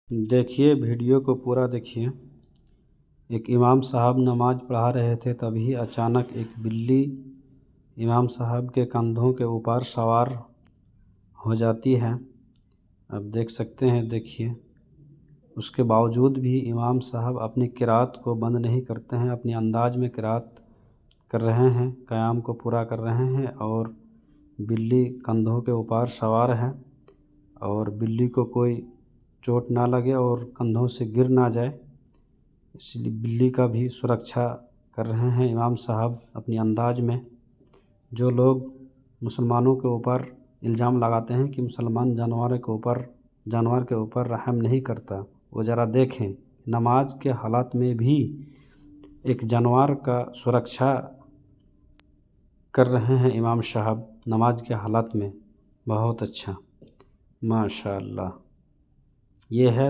देखिए वीडियो को पूरा देखिए। एक इमाम साहब नमाज पढ़ा रहे थे, तभी अचानक एक बिल्ली इमाम साहब के कंधों के ऊपर सवार हो जाती है। अब देख सकते हैं, देखिए। उसके बावजूद भी इमाम साहब अपनी क़िरात को बंद नहीं करते हैं, अपनी अंदाज में क़िरात कर रहे हैं, क़याम को पूरा कर रहे हैं। और बिल्ली कंधों के ऊपर सवार है और बिल्ली को कोई चोट ना लगे और कंधों से गिर ना जाए, इसलिए बिल्ली का भी सुरक्षा कर रहे हैं इमाम साहब अपनी अंदाज में। जो लोग मुसलमानों के ऊपर इल्ज़ाम लगाते हैं कि मुसलमान जानवर के ऊपर रहम नहीं करता, वो ज़रा देखें नमाज के हालात में भी एक जानवर का सुरक्षा कर रहे हैं इमाम साहब नमाज के हालात में। बहुत अच्छा, माशाअल्लाह। ये है